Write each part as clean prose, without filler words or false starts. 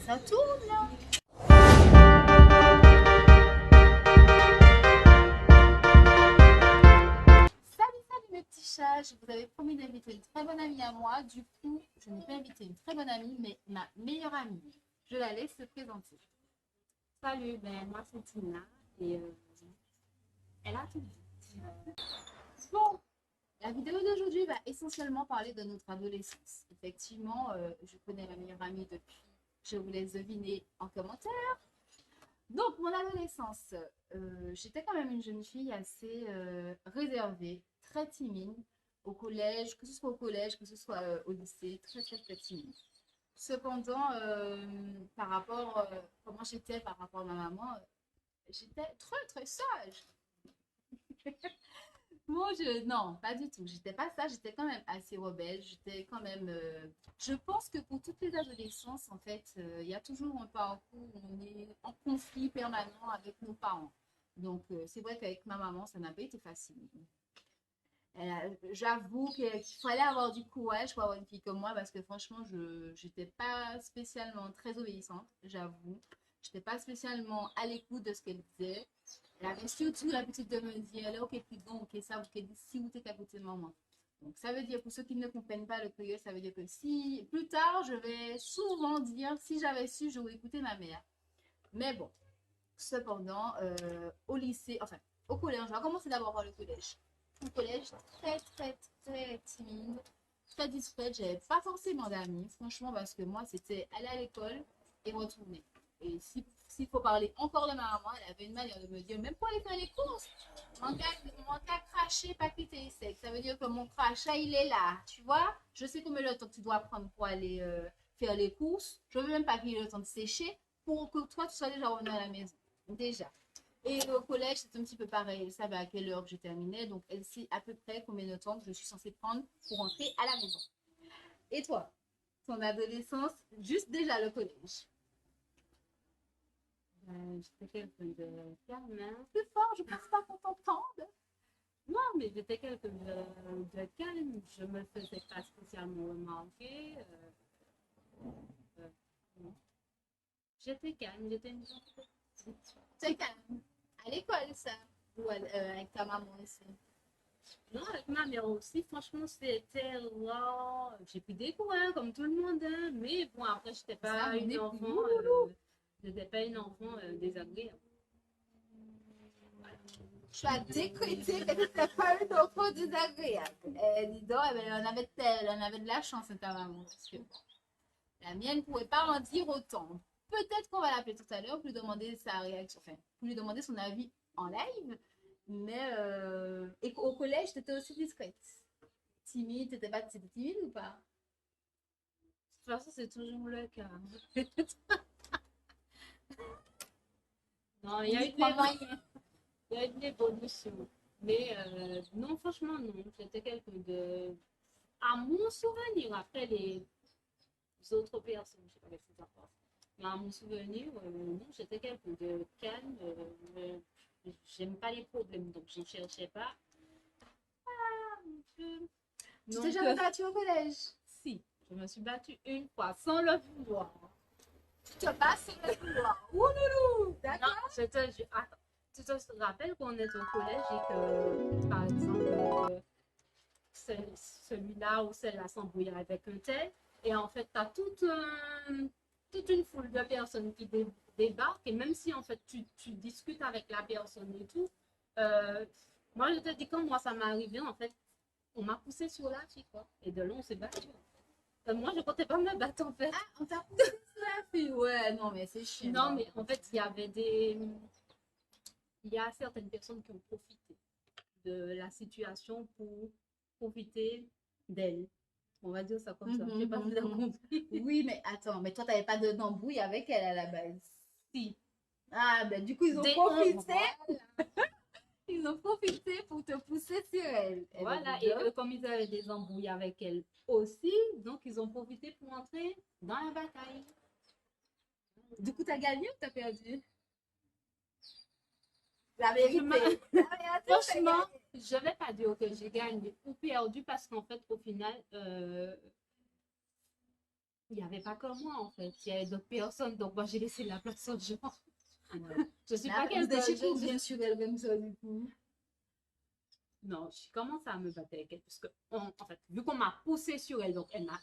ça tourne là. Salut mes petits chats, je vous avais promis d'inviter une très bonne amie à moi. Du coup, je n'ai pas invité une très bonne amie, mais ma meilleure amie. Je la laisse se présenter. Salut, ben moi c'est Tina et elle a tout dit. Bon, la vidéo d'aujourd'hui va essentiellement parler de notre adolescence. Effectivement, je connais ma meilleure amie depuis, je vous laisse deviner en commentaire. Donc, mon adolescence, j'étais quand même une jeune fille assez réservée, très timide au collège, que ce soit au collège, que ce soit au lycée, très timide. Cependant, par rapport à comment j'étais par rapport à ma maman, j'étais très sage. Moi, non, pas du tout. J'étais pas ça. J'étais quand même assez rebelle. J'étais quand même. Je pense que pour toutes les adolescences, en fait, il y a toujours un parcours où on est en conflit permanent avec nos parents. Donc, c'est vrai qu'avec ma maman, ça n'a pas été facile. J'avoue qu'il fallait avoir du courage pour avoir une fille comme moi parce que franchement, je n'étais pas spécialement très obéissante, j'avoue. Je n'étais pas spécialement à l'écoute de ce qu'elle disait. Elle avait surtout l'habitude de me dire, là, ok, puis bon, ok, ça, ok, si vous êtes à côté de maman. Donc, ça veut dire, pour ceux qui ne comprennent pas le créole, ça veut dire que si, plus tard, je vais souvent dire, si j'avais su, j'aurais écouté ma mère. Mais bon, cependant, au lycée, enfin, au collège, on va commencer d'abord par le collège. Au collège, très timide, très discrète. J'avais pas forcément d'amis, franchement, parce que moi, c'était aller à l'école et retourner. Et s'il faut parler encore de ma maman, elle avait une manière de me dire, même pour aller faire les courses, mon gars craché, pas quitter sec. Ça veut dire que mon crachat, il est là, tu vois. Je sais combien de temps tu dois prendre pour aller faire les courses. Je veux même pas qu'il ait le temps de sécher pour que toi, tu sois déjà revenu à la maison. Déjà. Et au collège, c'est un petit peu pareil. Elle savait à quelle heure je terminais. Donc, elle sait à peu près combien de temps que je suis censée prendre pour rentrer à la maison. Et toi, ton adolescence, juste déjà le collège. J'étais quelqu'un de calme, hein. Plus fort, je pense pas qu'on t'entende. Non, mais j'étais quelqu'un de calme. Je me faisais pas spécialement remarquer. Euh, non. J'étais calme, j'étais une jeune petite. C'est calme. À l'école, ça. Ou avec ta maman aussi. Non, avec ma mère aussi, franchement, c'était là. J'ai pris des cours, hein, comme tout le monde, hein. Mais bon, après, Ça, on est plus. j'étais pas une enfant désagréable. Tu as décrété que tu n'étais pas une enfant désagréable. Dis donc, eh ben, elle en avait de la chance, ta maman. Parce que la mienne ne pouvait pas en dire autant. Peut-être qu'on va l'appeler tout à l'heure pour lui demander sa réaction, enfin, pour lui demander son avis en live. Mais et au collège, tu étais aussi discrète. Timide, t'étais timide ou pas? De toute façon, c'est toujours le cas. Non, On y croit moyen. il y a une évolution. Mais non, franchement, non. J'étais quelqu'un de. À mon souvenir, après les autres personnes, je sais pas ce que ça passe. Mais à mon souvenir, non, j'étais quelqu'un de calme. J'aime pas les problèmes, donc je ne cherchais pas. Je- Tu t'es Donc, jamais battue au collège? si, je me suis battue une fois sans le vouloir. Tu te bats sans le vouloir. Ouloulou, Non, d'accord? attends, tu te rappelles qu'on est au collège et que, par exemple, celui-là ou celle-là s'embrouille avec un tel, et en fait, tu as toute une foule de personnes qui débarquent, et même si en fait tu discutes avec la personne et tout, euh, moi je te dis, quand moi ça m'est arrivé, en fait, on m'a poussé sur la fille, quoi, et de là on s'est battu. Moi je comptais pas me battre en fait. Ah, on t'a poussé sur la fille. Ouais, non, mais c'est chiant. Non, mais en fait, il y a certaines personnes qui ont profité de la situation pour profiter d'elle. On va dire ça comme ça. Je sais pas si tu as compris. Oui, mais attends, mais toi, t'avais pas d'embrouille avec elle à la base. Si. Ah, ben du coup, ils ont Des profité. voilà. Ils ont profité pour te pousser sur elle. Eh ben, Voilà. dis Et donc. eux, comme ils avaient des embrouilles avec elle aussi, donc ils ont profité pour entrer dans la bataille. Du coup, t'as gagné ou t'as perdu? La Je me- vérité. La vérité, t'as Franchement, gagné. je ne vais pas dire que j'ai gagné ou perdu parce qu'en fait, au final, Il n'y avait pas que moi, en fait. Il y avait d'autres personnes, donc moi, j'ai laissé la place aux gens. Ouais. Je suis Mais pas après, vous quelqu'un. étiez combien sur elle comme ça, du coup? Non, je commence à me battre avec elle, parce que, en fait, vu qu'on m'a poussé sur elle, donc elle m'a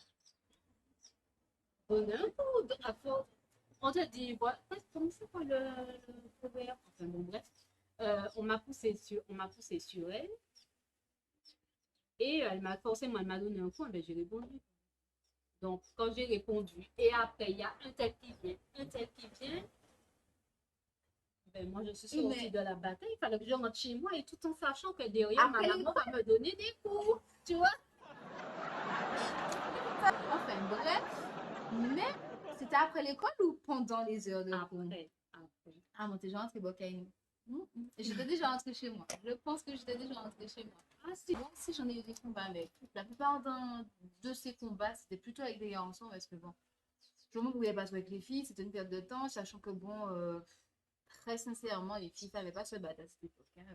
donné un coup à force. On te dit, voilà, comment c'est quoi le proverbe? Enfin, bon, bref. On m'a poussé sur elle, et elle m'a forcé, moi, elle m'a donné un coup, et ben, j'ai répondu. Donc, quand j'ai répondu, et après, il y a un tel qui vient, un tel qui vient, ben, moi, je suis Oui, sortie mais de la bataille. Il fallait que je rentre chez moi et tout en sachant que derrière, ma après maman l'école, va me donner des coups. Tu vois? enfin bref, mais c'était après l'école ou pendant les heures de cours? Après, après. Ah, moi, t'es déjà rentrée Bocaïne. J'étais déjà rentrée chez moi. Je pense que j'étais déjà rentrée chez moi. Ah, si, moi aussi, j'en ai eu des combats, mais la plupart de ces combats, c'était plutôt avec des garçons parce que bon, je ne pouvais pas jouer avec les filles, c'était une perte de temps, sachant que bon, très sincèrement, les filles ne savaient pas se battre à cette époque, hein.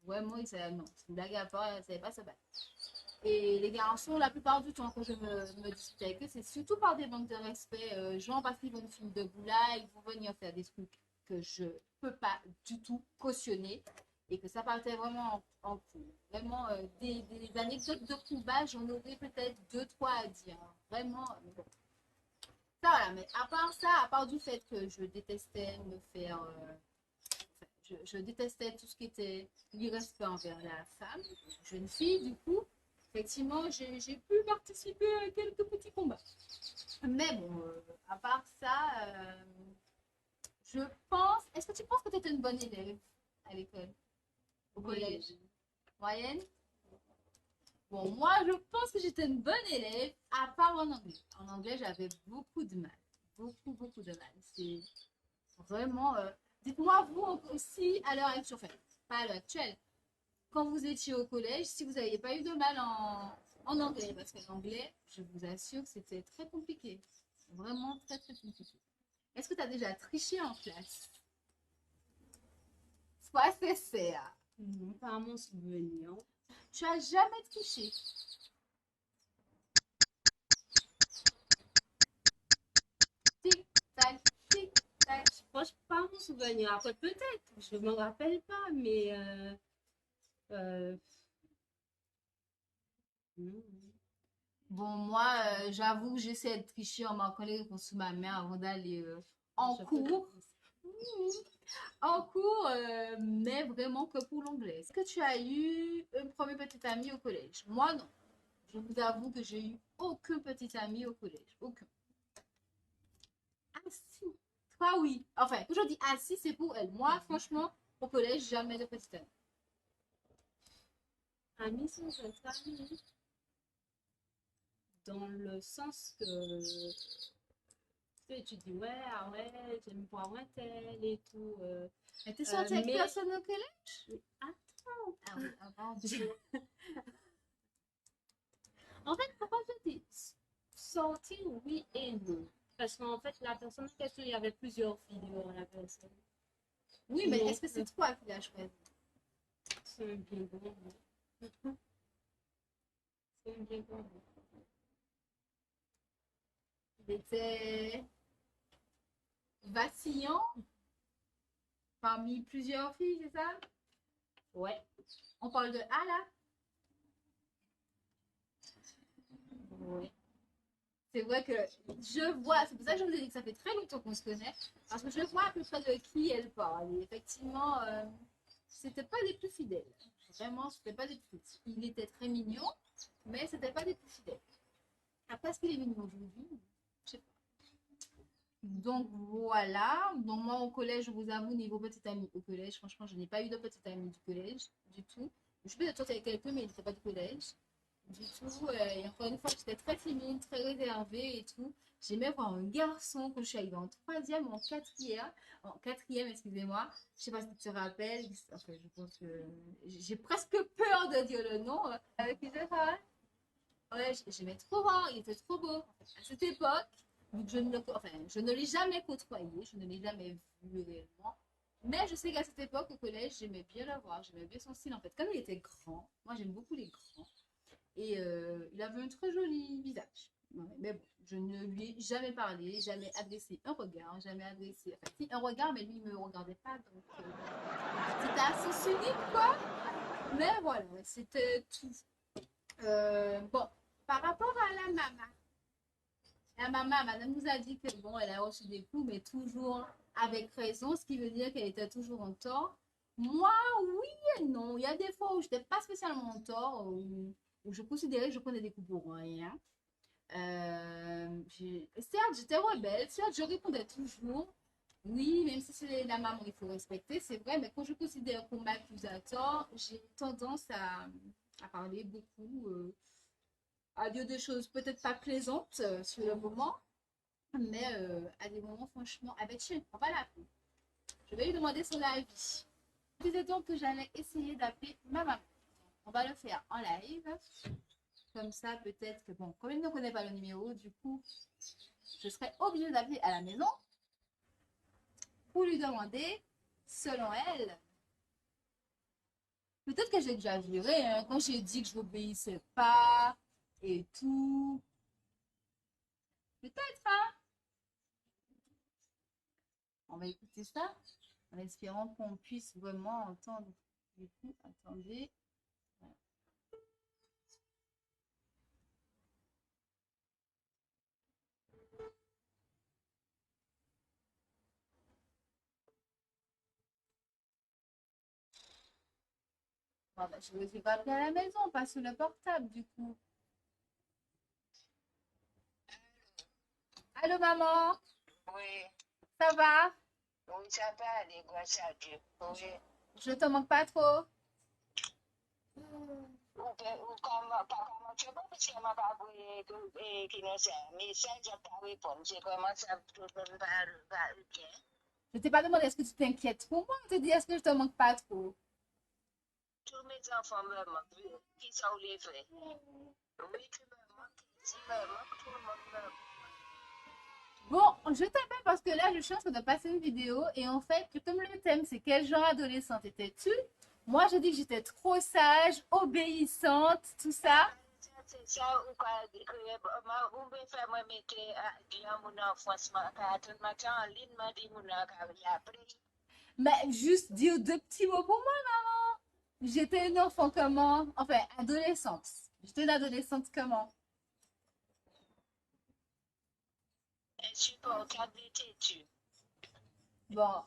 Vraiment, ils savaient, non, c'est une blague à part, elles ne savaient pas se battre. Et les garçons, la plupart du temps, quand je me dispute avec eux, c'est surtout par des manques de respect. Genre parce qu'ils vont une fille debout là, ils vont venir faire des trucs que je peux pas du tout cautionner. Et que ça partait vraiment en cours. Vraiment, des anecdotes de combat, j'en aurais peut-être deux, trois à dire. Vraiment, bon. Ça, voilà. Mais à part ça, à part du fait que je détestais me faire. Je détestais tout ce qui était l'irrespect envers la femme, jeune fille, du coup. Effectivement, j'ai pu participer à quelques petits combats. Mais bon, à part ça, je pense. Est-ce que tu penses que tu étais une bonne élève à l'école, au collège? Moyenne. Moyenne? Bon, moi, je pense que j'étais une bonne élève, à part en anglais. En anglais, j'avais beaucoup de mal. Beaucoup, beaucoup de mal. C'est vraiment. Dites-moi, vous aussi, à l'heure actuelle, enfin, pas à l'heure actuelle, quand vous étiez au collège, si vous n'aviez pas eu de mal en anglais, parce que l'anglais, je vous assure que c'était très compliqué. Vraiment très, très compliqué. Est-ce que tu as déjà triché en classe? Sois sincère. Non, pas à mon souvenir. Tu as jamais triché. Tic, tac, tic, tac. Franchement, pas à mon souvenir. Après, peut-être, je ne me rappelle pas, mais euh, non. Bon, moi, j'avoue que j'essaie de tricher en marquant les réponses sous ma main avant d'aller en Je fais cours. En cours, mais vraiment que pour l'anglais. Est-ce que tu as eu un premier petit ami au collège? Moi, non. Je vous avoue que j'ai eu aucun petit ami au collège. Aucun. Ah si. Toi, oui. Enfin, quand je dis ah si, c'est pour elle. Moi, franchement, au collège, jamais de petit ami. Amis sans être amis, dans le sens que tu dis, ouais, ah ouais, j'aime voir un tel et tout. Mais t'es sortie avec Mais, personne au collège? attends, Ah oui, avant. en fait, pourquoi je dis sortir, oui et non? Parce qu'en fait, la personne en question, il y avait plusieurs filles devant la personne. Oui, mais Donc, est-ce que c'est toi qui l'as choisi? c'est un bien grand mot. C'est un bien grand mot. Il était vacillant parmi plusieurs filles, c'est ça? Ouais, On parle de A là? ouais. C'est vrai que je vois, c'est pour ça que je vous ai dit que ça fait très longtemps qu'on se connaît, parce que je vois à peu près de qui elle parle. Et effectivement, c'était pas des plus fidèles. Vraiment, c'était pas des plus. Il était très mignon, mais c'était pas des plus fidèles. Après, est-ce qu'il est mignon aujourd'hui? Je sais pas. Donc voilà. Donc moi au collège, je vous avoue, niveau petite amie au collège, franchement, je n'ai pas eu de petite amie du collège, du tout. Je peux être avec quelqu'un, mais il n'était pas du collège. Du tout. Et encore une fois, j'étais très timide, très réservée et tout. J'aimais voir un garçon quand je suis arrivée en troisième ou en quatrième, excusez-moi. Je sais pas si tu te rappelles. Enfin, je pense que j'ai presque peur de dire le nom. Avec qui je parle. Ouais, j'aimais trop voir. Il était trop beau. À cette époque, vu que je ne l'ai jamais côtoyé, je ne l'ai jamais vu réellement. Mais je sais qu'à cette époque, au collège, j'aimais bien le voir. J'aimais bien son style en fait. Comme il était grand, moi j'aime beaucoup les grands. Et il avait un très joli visage. Ouais, mais bon, je ne lui ai jamais parlé, jamais adressé un regard, jamais adressé. Enfin, si, un regard, mais lui, il ne me regardait pas. Donc, c'était à sens unique, quoi. Mais voilà, c'était tout. Bon, par rapport à la maman, madame nous a dit que bon, elle a reçu des coups, mais toujours avec raison, ce qui veut dire qu'elle était toujours en tort. Moi, oui et non. Il y a des fois où je n'étais pas spécialement en tort, où je considérais que je prenais des coups pour rien. Certes, j'étais rebelle, certes, je répondais toujours. Oui, même si c'est la maman, il faut respecter, c'est vrai, mais quand je considère qu'on m'accuse à tort, j'ai tendance à parler beaucoup, à dire des choses peut-être pas plaisantes sur le moment, mais à des moments, franchement, avec je ne prends pas la peine. Je vais lui demander son avis. Je disais donc que j'allais essayer d'appeler ma maman. On va le faire en live. Comme ça, peut-être que, bon, comme elle ne connaît pas le numéro, du coup, je serais obligée d'appeler à la maison pour lui demander, selon elle, peut-être que j'ai exagéré hein, quand j'ai dit que je n'obéissais pas et tout. Peut-être, hein? On va écouter ça en espérant qu'on puisse vraiment entendre. Du coup, attendez. Bon, ben, je vais pas appeler à la maison, pas sur le portable, du coup. Allô, maman? Oui, Ça va? oui, ça va aller, grâce à Dieu. Oui. Je te manque pas trop? Ou comment tu vois, parce que ma pas qui nous sert, mais ça, je pas répondre. C'est comment ça, tout le monde va bien. Je t'ai pas demandé est-ce que tu t'inquiètes pour moi? Je te dis est-ce que je te manque pas trop? Tous mes enfants me manquent. Qui sont les vrais? Oui, tu me manques. Tu me manques, tout le monde me manque. Bon, je t'appelle parce que là, je suis en train de passer une vidéo et en fait, comme le thème, c'est quel genre adolescente étais-tu? Moi, je dis que j'étais trop sage, obéissante, tout ça. C'est ça, ou quoi, ou bien faire moi mettre mon enfance, tout le matin en ligne, m'a dit mon après. Mais juste dire deux petits mots pour moi, maman. J'étais une enfant comment? Enfin, adolescente. J'étais une adolescente comment? Insupportable étais-tu? Bon,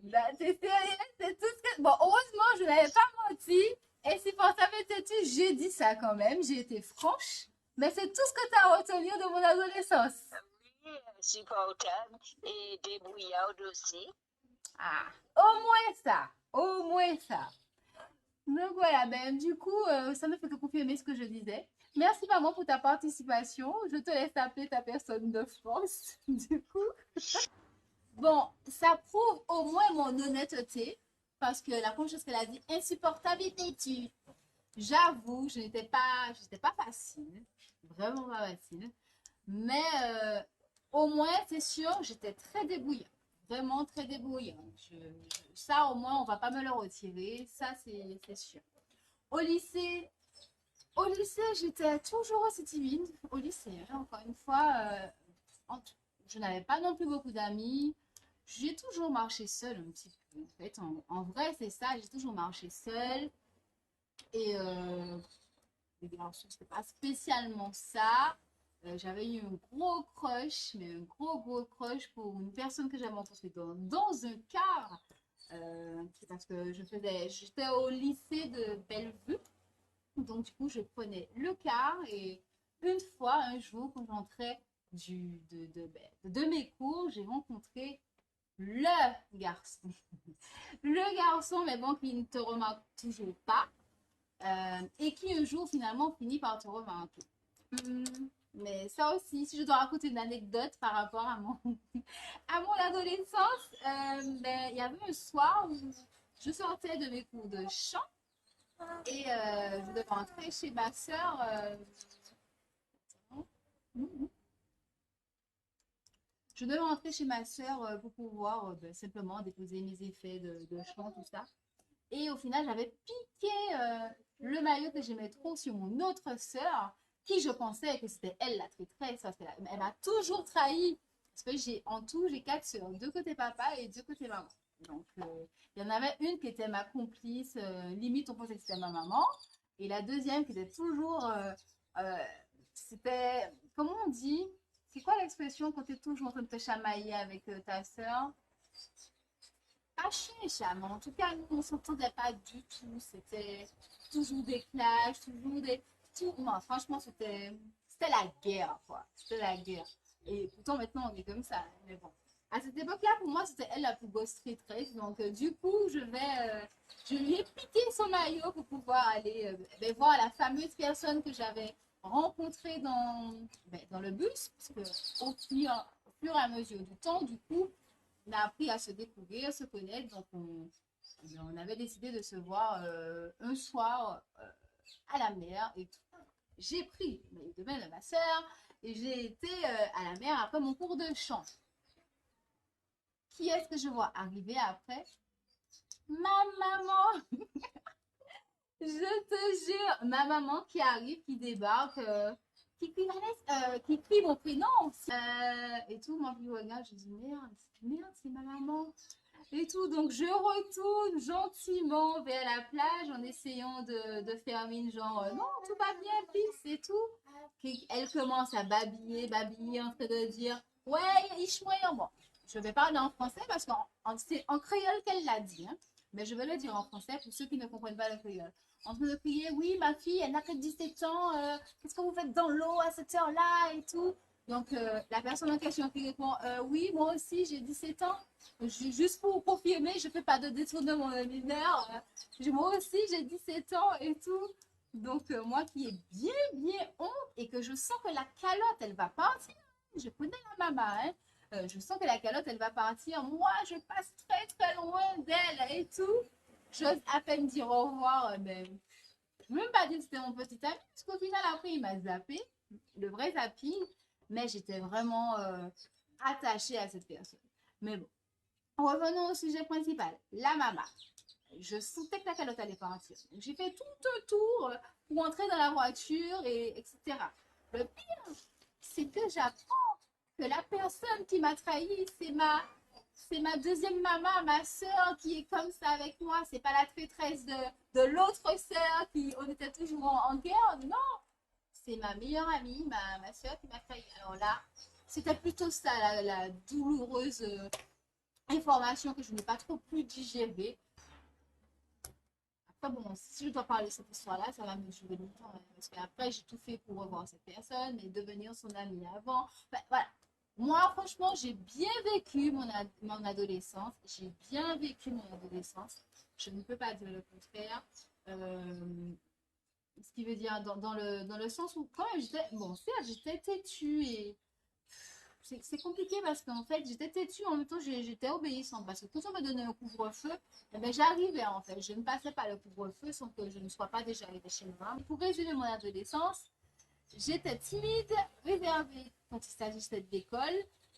là, t'es sérieux? C'est tout ce que... Bon, heureusement, je n'avais pas menti. Et si pour ça tu j'ai dit ça quand même. J'ai été franche. Mais c'est tout ce que tu as à retenir de mon adolescence. Oui, insupportable et débrouillard aussi. Ah, au moins ça. Au moins ça. Donc voilà, ben du coup, ça me fait que confirmer ce que je disais. Merci maman pour ta participation. Je te laisse appeler ta personne de force. Du coup, bon, ça prouve au moins mon honnêteté. Parce que la première chose qu'elle a dit, insupportable étais-tu? J'avoue, j'étais pas facile. Vraiment pas facile. Mais au moins, c'est sûr, j'étais très débrouillante. Vraiment très débrouillante. Ça, au moins, on va pas me le retirer. Ça, c'est sûr. Au lycée, au lycée, j'étais toujours aussi timide. Au lycée, hein, encore une fois, je n'avais pas non plus beaucoup d'amis. J'ai toujours marché seule un petit peu. En fait, en vrai, c'est ça. J'ai toujours marché seule. Et les garçons, c'était pas spécialement ça. J'avais eu un gros crush, mais un gros crush pour une personne que j'avais rencontrée dans un car. Parce que j'étais au lycée de Bellevue. Donc, du coup, je prenais le car et une fois, un jour, quand j'entrais de mes cours, j'ai rencontré le garçon. Le garçon, mais bon, qui ne te remarque toujours pas et qui un jour, finalement, finit par te remarquer. Hmm, mais ça aussi, si je dois raconter une anecdote par rapport à à mon adolescence, ben, il y avait un soir où je sortais de mes cours de chant et je devais rentrer chez ma sœur. Je devais rentrer chez ma sœur pour pouvoir ben, simplement déposer mes effets de chant, tout ça. Et au final, j'avais piqué le maillot que j'aimais trop sur mon autre sœur. qui je pensais que c'était elle la traîtresse, parce qu'elle m'a toujours trahi. Parce que en tout, j'ai 4 sœurs, 2 côté papa et 2 côté maman. Donc, il y en avait une qui était ma complice, limite on pensait que c'était ma maman. Et la deuxième qui était toujours, euh, c'était, comment on dit? C'est quoi l'expression quand tu es toujours en train de te chamailler avec ta sœur? Pas chier, mais en tout cas, nous, on ne s'entendait pas du tout. C'était toujours des clashs, toujours des. Tout... Non, franchement, c'était la guerre, quoi. C'était la guerre. Et pourtant, maintenant, on est comme ça. Mais bon. À cette époque-là, pour moi, c'était elle la plus grosse traîtresse. Donc, du coup, je lui ai piqué son maillot pour pouvoir aller voir la fameuse personne que j'avais rencontrée dans le bus. Parce que au fur et à mesure du temps, du coup, on a appris à se découvrir, se connaître. Donc, on avait décidé de se voir un soir à la mer. Et j'ai pris de main de ma soeur et j'ai été à la mer après mon cours de chant. Qui est-ce que je vois arriver après? Ma maman! Je te jure, ma maman qui arrive, qui débarque, qui crie mon prénom. Et tout, moi, je regarde, je dis merde, c'est ma maman. Et tout, donc je retourne gentiment vers la plage en essayant de faire mine genre non, tout va bien, peace et tout. Elle commence à babiller, en train de dire ouais, Ishmoyen. Bon, je vais parler en français parce qu'c'est en créole qu'elle l'a dit, hein, mais je vais le dire en français pour ceux qui ne comprennent pas le créole. En train de crier oui, ma fille, elle n'a que 17 ans, qu'est-ce que vous faites dans l'eau à cette heure-là et tout. Donc la personne en question qui répond oui, moi aussi j'ai 17 ans. Juste pour confirmer, je ne fais pas de détournement mineur. Moi aussi, j'ai 17 ans et tout. Donc, moi qui ai bien honte et que je sens que la calotte, elle va partir. Je connais la maman, hein. Je sens que la calotte, elle va partir. Moi, je passe très loin d'elle et tout. J'ose à peine dire au revoir. Mais je ne veux même pas dire que c'était mon petit ami. Parce qu'au final, après, il m'a zappé. Le vrai zapping. Mais j'étais vraiment attachée à cette personne. Mais bon. Revenons au sujet principal, la maman. Je sentais que la calotte allait partir. J'ai fait tout un tour pour entrer dans la voiture, etc. Le pire, c'est que j'apprends que la personne qui m'a trahi, c'est ma deuxième maman, ma soeur qui est comme ça avec moi. C'est pas la traîtresse de l'autre soeur on était toujours en guerre. Non, c'est ma meilleure amie, ma soeur qui m'a trahi. Alors là, c'était plutôt ça, la douloureuse information que je n'ai pas trop pu digérer. Après, bon, si je dois parler de cette histoire-là, ça va me durer longtemps. Hein, parce qu'après, j'ai tout fait pour revoir cette personne et devenir son amie avant. Enfin, voilà. Moi, franchement, j'ai bien vécu mon adolescence. J'ai bien vécu mon adolescence. Je ne peux pas dire le contraire. Ce qui veut dire dans le sens où, quand même, j'étais têtue et c'est compliqué parce qu'en fait, j'étais têtue, en même temps, j'étais obéissante. Parce que quand on me donnait un couvre-feu, eh ben, j'arrivais en fait. Je ne passais pas le couvre-feu sans que je ne sois pas déjà arrivée chez moi. Pour résumer mon adolescence, j'étais timide, réservée quand il s'agissait de l'école,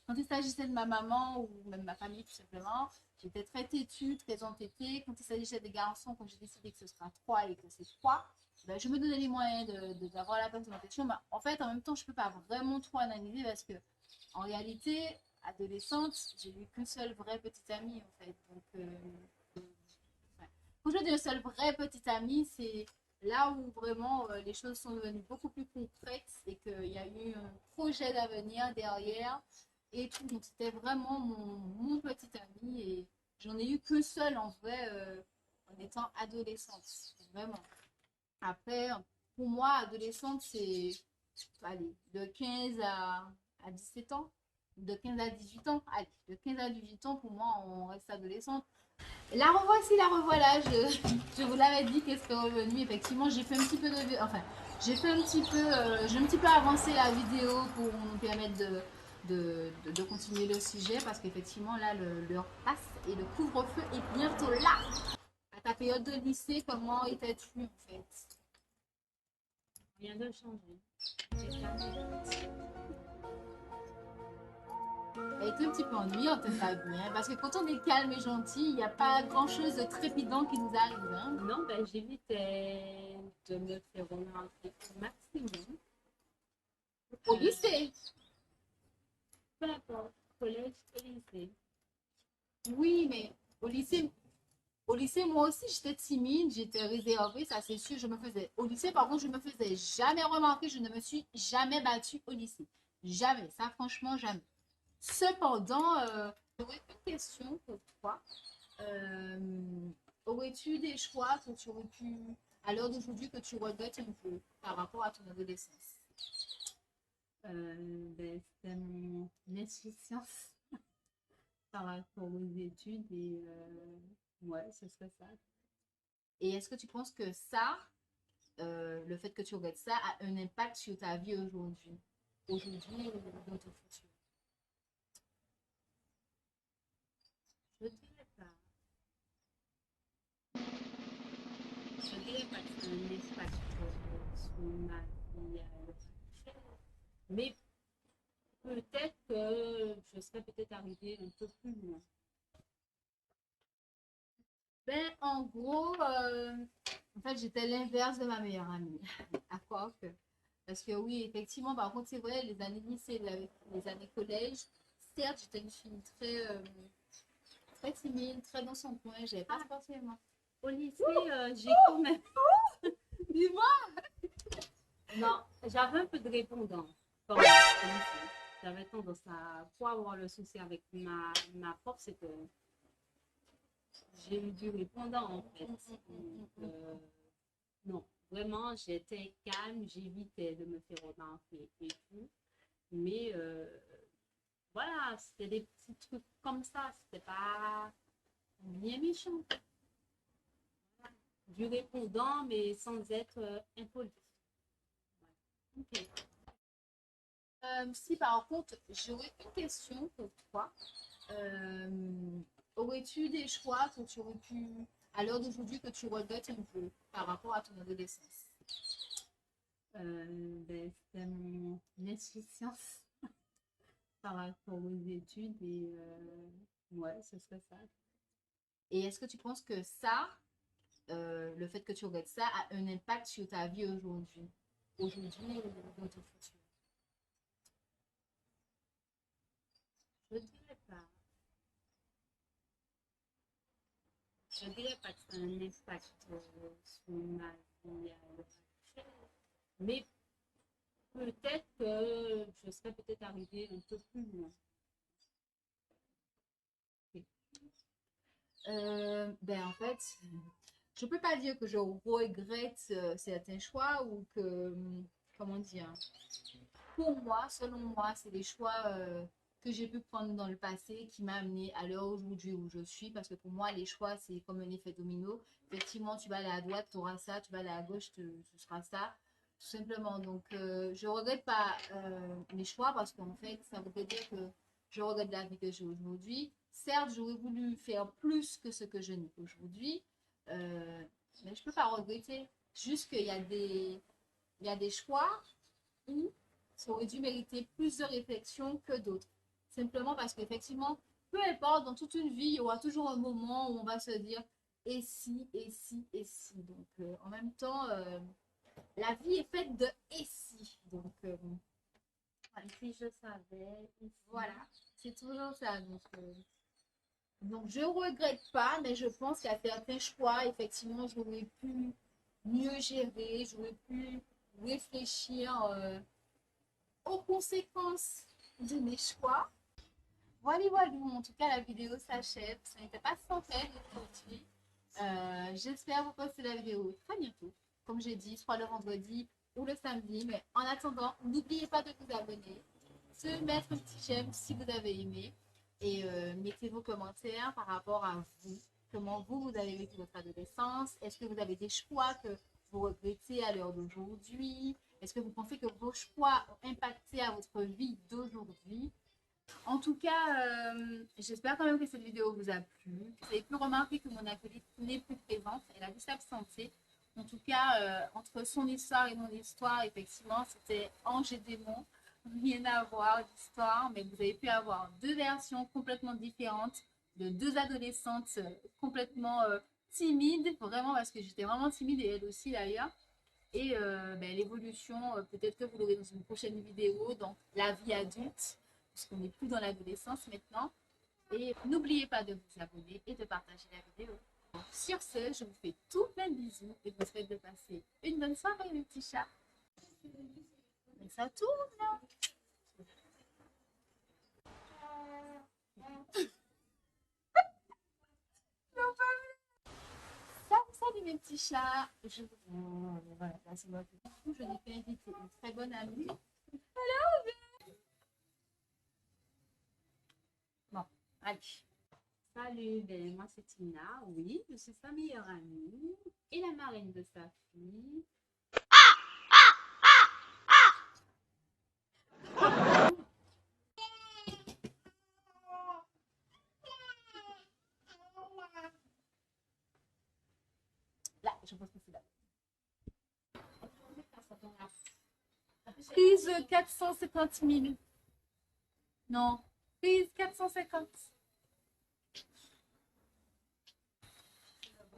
quand il s'agissait de ma maman ou même ma famille tout simplement. J'étais très têtue, très entêtée. Quand il s'agissait des garçons, quand j'ai décidé que ce sera 3 et que c'est 3, ben, je me donnais les moyens d'avoir la personne en question. Mais en fait, en même temps, je ne peux pas vraiment trop analyser parce que en réalité, adolescente, j'ai eu qu'une seule vraie petite amie en fait. Donc, ouais. Quand je dis une seule vraie petite amie, c'est là où vraiment les choses sont devenues beaucoup plus concrètes et qu'il y a eu un projet d'avenir derrière et tout. Donc, c'était vraiment mon petit ami et j'en ai eu qu'une seule en vrai en étant adolescente. Vraiment. Après, pour moi, adolescente, c'est allez, de 15 à 17 ans, de 15 à 18 ans. Allez, de 15 à 18 ans, pour moi, on reste adolescente. La revoici, la revoilà. Je vous l'avais dit qu'elle serait revenue. Effectivement, j'ai fait un petit peu de. Enfin, j'ai un petit peu avancé la vidéo pour nous permettre de continuer le sujet parce qu'effectivement, là, l'heure passe et le couvre-feu est bientôt là. À ta période de lycée, comment étais-tu en fait? Rien de changé. Elle était un petit peu ennuyante, Fabien, hein, parce que quand on est calme et gentil, il n'y a pas grand-chose de trépidant qui nous arrive. Hein. Non, ben, j'évitais de me faire remarquer au maximum. Au lycée. Peu importe, collège et lycée. Oui, mais au lycée, moi aussi, j'étais timide, j'étais réservée, ça c'est sûr, je me faisais. Au lycée, par contre, je me faisais jamais remarquer, je ne me suis jamais battue au lycée. Jamais, ça franchement, jamais. Cependant, j'aurais une question pour toi. Euh, aurais-tu des choix que tu aurais pu, à l'heure d'aujourd'hui, que tu regrettes un peu par rapport à ton adolescence? C'était mon insouciance par rapport aux études et ouais, ce serait ça. Et est-ce que tu penses que ça, le fait que tu regrettes ça, a un impact sur ta vie aujourd'hui? Aujourd'hui ou dans ton futur? Je dirais pas. Je dirais pas que c'est un impact sur ma vie à l'heure actuelle. Mais peut-être que je serais peut-être arrivée un peu plus loin. Ben, en gros, en fait, j'étais l'inverse de ma meilleure amie. À quoi que? Parce que oui, effectivement, par contre, c'est vrai, les années lycée, les années collège, certes, j'étais une fille très timide, très dans son coin, j'avais pas forcément. Au lycée, j'ai quand même. Dis-moi! Non, j'avais un peu de répondant quand même au lycée. J'avais tendance à trop avoir le souci avec ma prof, c'est que j'ai eu du répondant en fait. Donc, non, vraiment, j'étais calme, j'évitais de me faire remarquer et tout. Mais voilà, c'était des petits trucs comme ça, c'était pas bien méchant. Du répondant, mais sans être impoli. Ouais. Ok. Si par contre, j'aurais une question pour toi. Euh, aurais-tu des choix que tu aurais pu, à l'heure d'aujourd'hui, que tu regrettes un peu par rapport à ton adolescence? C'était mon insouciance par rapport aux études et ouais, ce serait ça. Et est-ce que tu penses que ça, le fait que tu regrettes ça, a un impact sur ta vie aujourd'hui? Aujourd'hui ou dans ton futur? Je dirais pas. Je dirais pas que c'est un impact sur ma vie à l'heure actuelle. Mais peut-être que je serais peut-être arrivée un peu plus loin. Ben en fait, je peux pas dire que je regrette certains choix ou que, comment dire, pour moi, selon moi, c'est des choix que j'ai pu prendre dans le passé qui m'a amené à l'heure aujourd'hui où je suis. Parce que pour moi, les choix, c'est comme un effet domino. Effectivement, tu vas aller à droite, tu auras ça. Tu vas aller à gauche, ce sera ça. Tout simplement. Donc, je regrette pas mes choix parce qu'en fait, ça veut dire que je regrette la vie que j'ai aujourd'hui. Certes, j'aurais voulu faire plus que ce que je n'ai aujourd'hui. euh, mais je peux pas regretter. Juste qu'il y a il y a des choix où ça aurait dû mériter plus de réflexion que d'autres. Simplement parce qu'effectivement, peu importe, dans toute une vie, il y aura toujours un moment où on va se dire et si, et si, et si. Donc, en même temps, la vie est faite de et si. Donc, Et si je savais, et si... voilà, c'est toujours ça. Donc, je ne regrette pas, mais je pense qu'il y a certains choix, effectivement, j'aurais pu mieux gérer, j'aurais pu réfléchir aux conséquences de mes choix. Voilà, voilà, en tout cas, la vidéo s'achève. Ce n'était pas sans peine aujourd'hui. J'espère vous poster la vidéo très bientôt. Comme j'ai dit, soit le vendredi ou le samedi. Mais en attendant, n'oubliez pas de vous abonner, de mettre un petit j'aime si vous avez aimé et mettez vos commentaires par rapport à vous. Comment vous avez vécu votre adolescence? Est-ce que vous avez des choix que vous regrettez à l'heure d'aujourd'hui? Est-ce que vous pensez que vos choix ont impacté à votre vie d'aujourd'hui? En tout cas, j'espère quand même que cette vidéo vous a plu. Vous avez pu remarquer que mon acolyte n'est plus présente. Elle a dû s'absenter. En tout cas, entre son histoire et mon histoire, effectivement, c'était ange et démon. Rien à voir d'histoire, mais vous avez pu avoir deux versions complètement différentes de deux adolescentes complètement timides, vraiment parce que j'étais vraiment timide et elle aussi d'ailleurs. et l'évolution, peut-être que vous l'aurez dans une prochaine vidéo, donc la vie adulte, puisqu'on n'est plus dans l'adolescence maintenant. Et n'oubliez pas de vous abonner et de partager la vidéo. Sur ce, je vous fais tout plein de bisous et vous souhaite de passer une bonne soirée, les petits chats. Et ça tourne là. Salut mes petits chats. Voilà, c'est moi. Je n'ai pas invité une très bonne amie. Bon, allez. Salut, ben, moi c'est Tina, oui, je suis sa meilleure amie et la marraine de sa fille. Là, je pense que c'est là. Prise 450 000. Non, prise 450.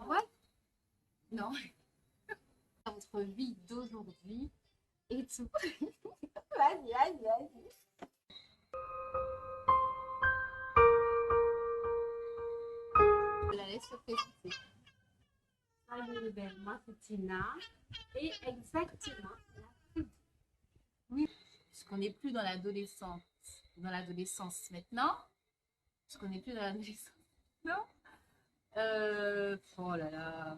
Ouais. Non. Votre vie d'aujourd'hui et tout. Vas-y, vas-y, vas-y. Je la laisse se présenter. Salut, ben, moi c'est Tina et exactement. Oui, puisqu'on n'est plus dans l'adolescence maintenant. Puisqu'on n'est plus dans l'adolescence. Non. Oh là là.